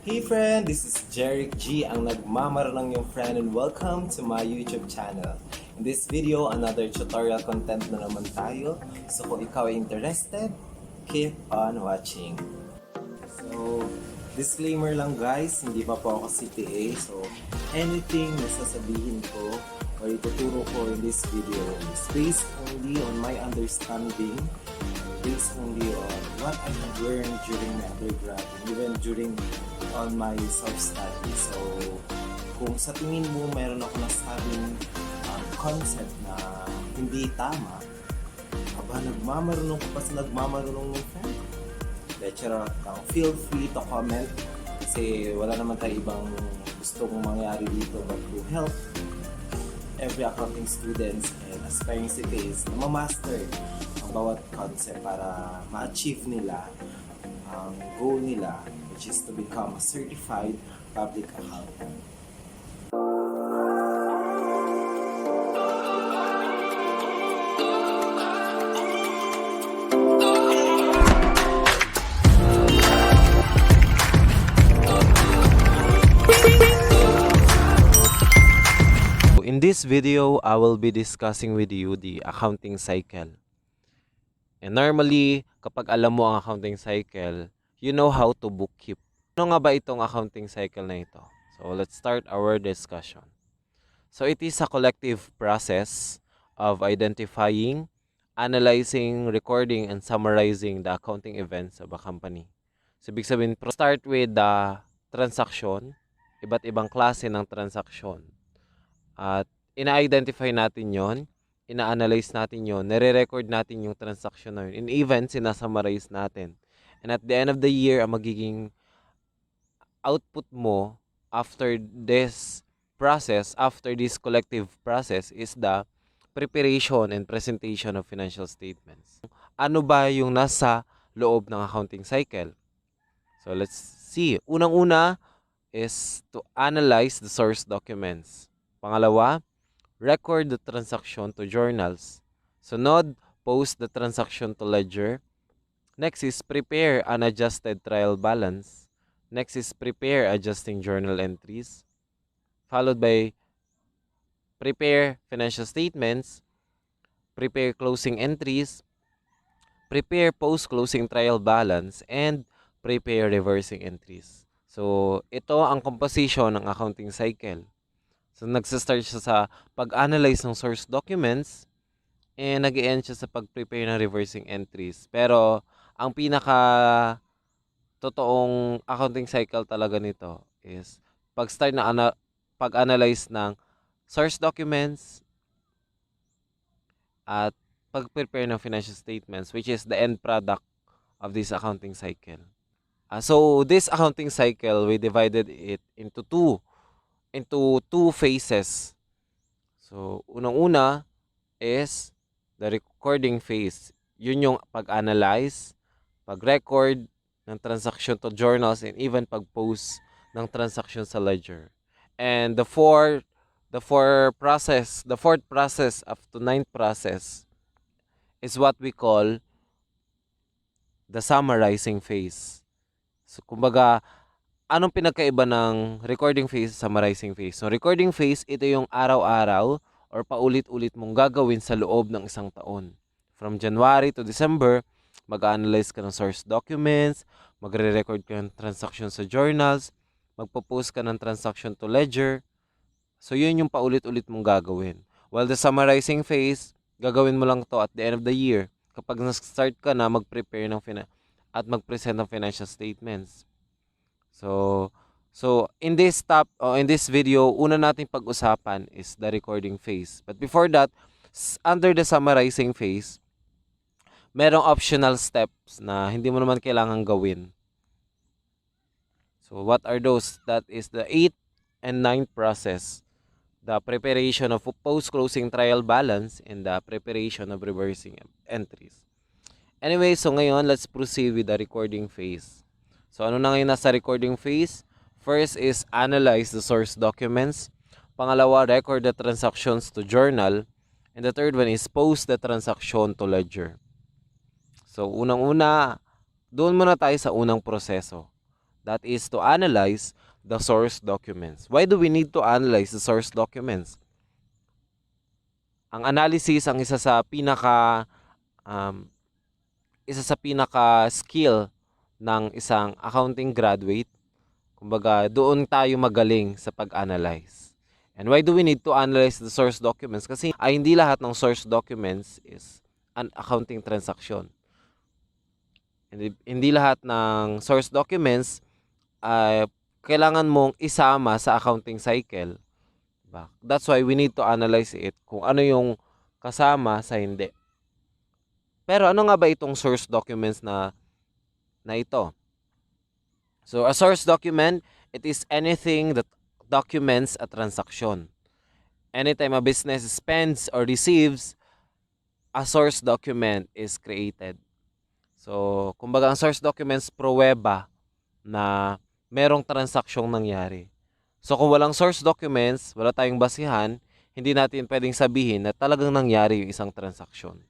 Hey friend, this is Jeric G, ang nagmamaranang yung friend, and welcome to my YouTube channel. In this video, another tutorial content na naman tayo. So kung ikaw ay interested, keep on watching. So, disclaimer lang guys, hindi pa po ako CPA. So, anything na sasabihin ko or ituturo ko in this video is based only on my understanding, based only on what I have learned during my undergrad and even during on my self-study. So, kung sa tingin mo meron ako nasabing concept na hindi tama, nagmamarunong ko pa sa nagmamarunong ng friend. Lecturer lang, feel free to comment kasi wala naman tayo ibang gustong mangyari dito but to help every accounting students and aspiring CPAs na ma-master ang bawat concept para ma-achieve nila ang goal nila, which is to become a certified public accountant. In this video, I will be discussing with you the accounting cycle. And normally, kapag alam mo ang accounting cycle, you know how to bookkeep. Ano nga ba itong accounting cycle na ito? So, let's start our discussion. So, it is a collective process of identifying, analyzing, recording, and summarizing the accounting events of a company. So, ibig sabihin, start with the transaction, iba't ibang klase ng transaction. At ina-identify natin yon, ina-analyze natin yon, nire-record natin yung transaction na yun. In even, sinasummarize natin. And at the end of the year, ang magiging output mo after this process, after this collective process, is the preparation and presentation of financial statements. Ano ba yung nasa loob ng accounting cycle? So let's see. Unang-una is to analyze the source documents. Pangalawa, record the transaction to journals. Sunod, post the transaction to ledger. Next is prepare an adjusted trial balance. Next is prepare adjusting journal entries. Followed by prepare financial statements, prepare closing entries, prepare post-closing trial balance, and prepare reversing entries. So, ito ang composition ng accounting cycle. So, nagsistart siya sa pag-analyze ng source documents and nag-e-end siya sa pag-prepare ng reversing entries. Pero, ang pinaka totoong accounting cycle talaga nito is pag-start na pag-analyze ng source documents at pag-prepare ng financial statements, which is the end product of this accounting cycle. So, this accounting cycle, we divided it into two phases. So, unang-una is the recording phase. Yun yung pag-analyze, pag-record ng transaction to journals, and even pag-post ng transaction sa ledger. And the fourth process up to ninth process is what we call the summarizing phase. So, kumbaga, anong pinagkaiba ng recording phase sa summarizing phase? So, recording phase, ito yung araw-araw or paulit-ulit mong gagawin sa loob ng isang taon. From January to December, mag-analyze ka ng source documents, magre-record ka ng transaction sa journals, magpo-post ka ng transaction to ledger. So, yun yung paulit-ulit mong gagawin. While the summarizing phase, gagawin mo lang to at the end of the year kapag nag-start ka na mag-prepare ng at mag-present ng financial statements. So in this video, una nating pag-usapan is the recording phase. But before that, under the summarizing phase, merong optional steps na hindi mo naman kailangan gawin. So what are those? That is the 8th and 9th process. The preparation of post-closing trial balance and the preparation of reversing entries. Anyway, so ngayon, let's proceed with the recording phase. So, ano na ngayon nasa recording phase? First is analyze the source documents. Pangalawa, record the transactions to journal. And the third one is post the transaction to ledger. So, unang-una, doon muna tayo sa unang proseso. That is to analyze the source documents. Why do we need to analyze the source documents? Ang analysis ang um, isa sa pinaka skill ng isang accounting graduate. Kumbaga, doon tayo magaling sa pag-analyze. And why do we need to analyze the source documents? Kasi hindi lahat ng source documents is an accounting transaction. Hindi lahat ng source documents ay kailangan mong isama sa accounting cycle. Diba? That's why we need to analyze it kung ano yung kasama sa hindi. Pero ano nga ba itong source documents na ito? So a source document, it is anything that documents a transaction. Anytime a business spends or receives, a source document is created. So, kumbaga ang source documents pruweba na merong transaksyong nangyari. So, kung walang source documents, wala tayong basihan, hindi natin pwedeng sabihin na talagang nangyari yung isang transaksyon.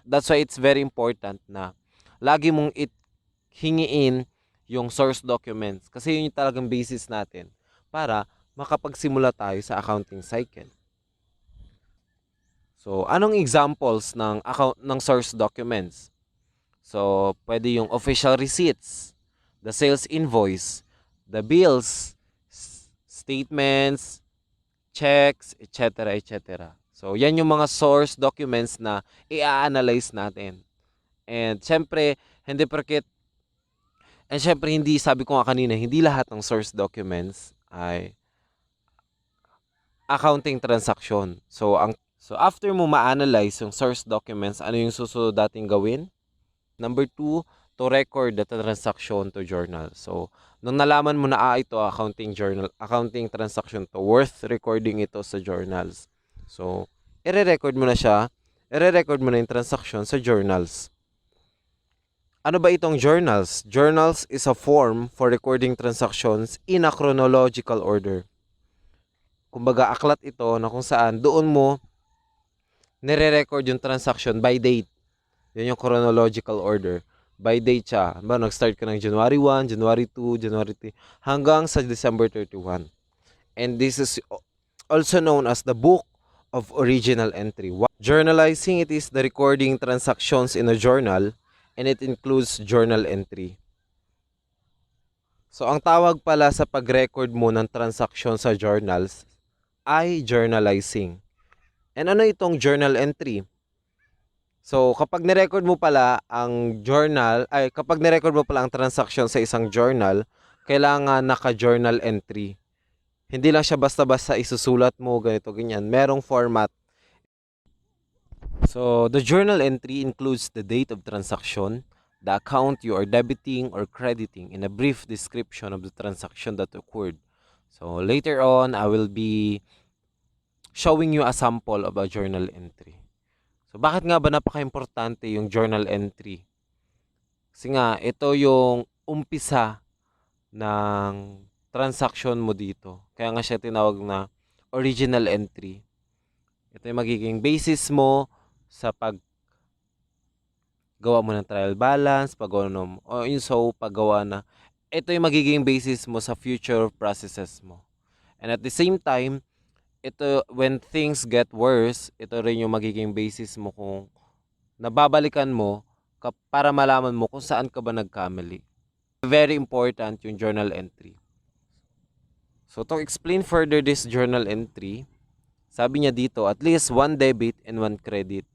That's why it's very important na lagi mong hingiin yung source documents kasi yun yung talagang basis natin para makapagsimula tayo sa accounting cycle. So, anong examples ng source documents? So, pwede yung official receipts, the sales invoice, the bills, statements, checks, etc., etc. So, yan yung mga source documents na i-analyze natin. And syempre, hindi, sabi ko nga kanina, hindi lahat ng source documents ay accounting transaction. So after mo ma-analyze yung source documents, ano yung susunod nating gawin? Number 2, to record the transaction to journal. So, nung nalaman mo na ito accounting transaction to, worth recording ito sa journals. So, i-record mo na yung transaction sa journals. Ano ba itong journals? Journals is a form for recording transactions in a chronological order. Kumbaga, aklat ito na kung saan doon mo nire-record yung transaction by date. Yan yung chronological order. By date siya. Nag-start ka ng January 1, January 2, January 3, hanggang sa December 31. And this is also known as the Book of Original Entry. Journalizing, it is the recording transactions in a journal, and it includes journal entry. So, ang tawag pala sa pag-record mo ng transaction sa journals ay journalizing. And ano itong journal entry? So, kapag ni-record mo pala ang transaction sa isang journal, kailangan naka-journal entry. Hindi lang siya basta-basta isusulat mo, ganito, ganyan. Merong format. So, the journal entry includes the date of transaction, the account you are debiting or crediting, and a brief description of the transaction that occurred. So, later on, I will be showing you a sample of a journal entry. So, bakit nga ba napaka-importante yung journal entry? Kasi nga, ito yung umpisa ng transaction mo dito. Kaya nga siya tinawag na original entry. Ito yung magiging basis mo sa paggawa mo ng trial balance, paggawa na. Ito yung magiging basis mo sa future processes mo. And at the same time, ito, when things get worse, ito rin yung magiging basis mo kung nababalikan mo para malaman mo kung saan ka ba nagkamali. Very important yung journal entry. So to explain further this journal entry, sabi niya dito, at least 1 debit and 1 credit.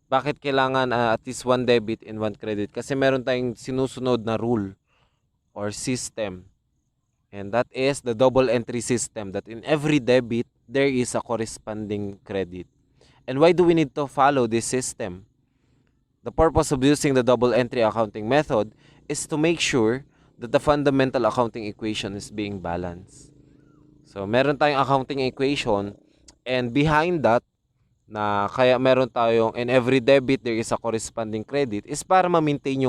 Bakit kailangan at least 1 debit and 1 credit? Kasi meron tayong sinusunod na rule or system. And that is the double entry system, that in every debit, there is a corresponding credit. And why do we need to follow this system? The purpose of using the double entry accounting method is to make sure that the fundamental accounting equation is being balanced. So, meron tayong accounting equation, and behind that, na kaya meron tayong in every debit there is a corresponding credit, is para ma-maintain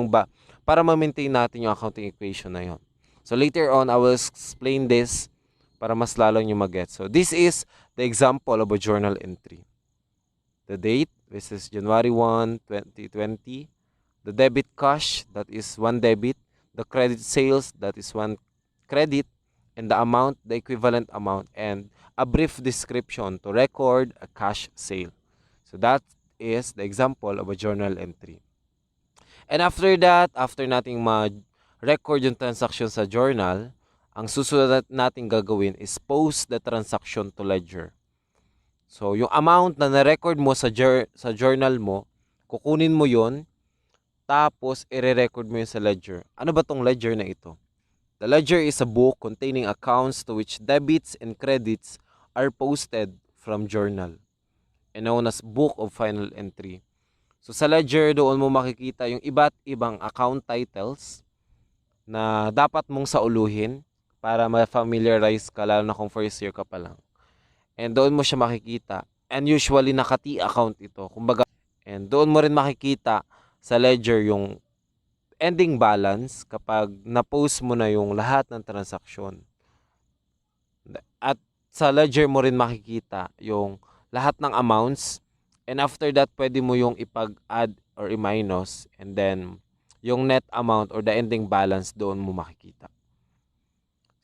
natin yung accounting equation na yon. So later on, I will explain this para mas lalo nyo mag-get. So this is the example of a journal entry. The date, this is January 1, 2020. The debit cash, that is 1 debit. the credit sales, that is one credit, and the amount, the equivalent amount, and a brief description to record a cash sale. So that is the example of a journal entry. And after that, after nating ma-record yung transaction sa journal, ang susunod nating gagawin is post the transaction to ledger. So, yung amount na na-record mo sa journal mo, kukunin mo yon, tapos i-record mo yun sa ledger. Ano ba tong ledger na ito? The ledger is a book containing accounts to which debits and credits are posted from journal, and known as Book of Final Entry. So sa ledger, doon mo makikita yung iba't ibang account titles na dapat mong sauluhin para ma-familiarize ka, lalo na kung first year ka pa lang. And doon mo siya makikita. And usually naka-T account ito. Kumbaga, and doon mo rin makikita sa ledger yung ending balance kapag na-post mo na yung lahat ng transaksyon. At sa ledger mo rin makikita yung lahat ng amounts. And after that, pwede mo yung ipag-add or i-minus. And then, yung net amount or the ending balance, doon mo makikita.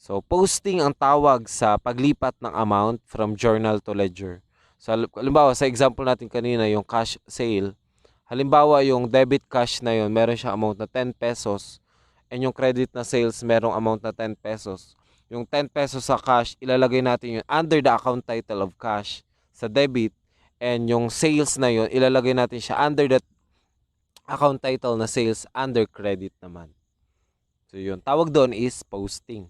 So, posting ang tawag sa paglipat ng amount from journal to ledger. So, halimbawa, sa example natin kanina, yung cash sale. Halimbawa, yung debit cash na yun, meron siyang amount na 10 pesos. And yung credit na sales, merong amount na 10 pesos. Yung 10 pesos sa cash, ilalagay natin yun under the account title of cash sa debit. And yung sales na yun, ilalagay natin siya under that account title na sales under credit naman. So yun, tawag doon is posting.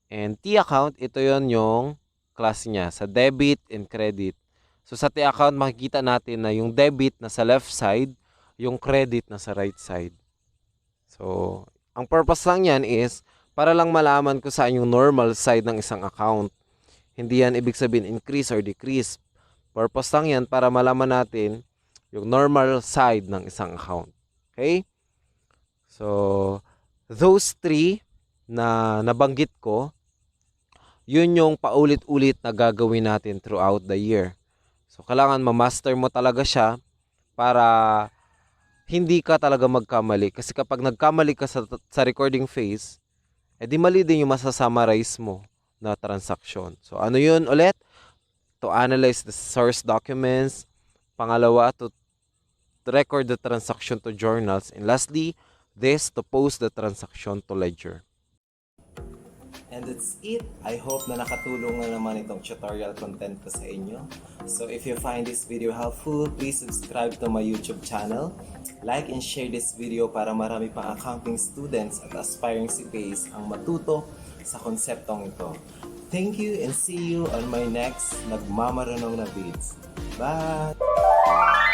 And T account, ito yun yung class niya sa debit and credit. So sa T account, makikita natin na yung debit na sa left side, yung credit na sa right side. So, ang purpose lang yan is para lang malaman ko saan yung normal side ng isang account. Hindi yan ibig sabihin increase or decrease. Purpose lang yan para malaman natin yung normal side ng isang account. Okay? So, those three na nabanggit ko, yun yung paulit-ulit na gagawin natin throughout the year. So, kailangan ma-master mo talaga siya para hindi ka talaga magkamali. Kasi kapag nagkamali ka sa recording phase, edi mali din yung masasummarize mo na transaction. So, ano yun ulit? To analyze the source documents. Pangalawa, to record the transaction to journals. And lastly, this to post the transaction to ledger. And that's it. I hope na nakatulong na naman itong tutorial content ko sa inyo. So if you find this video helpful, please subscribe to my YouTube channel. Like and share this video para marami pang accounting students at aspiring CPAs ang matuto sa konseptong ito. Thank you and see you on my next Nagmamarunong na vids. Bye!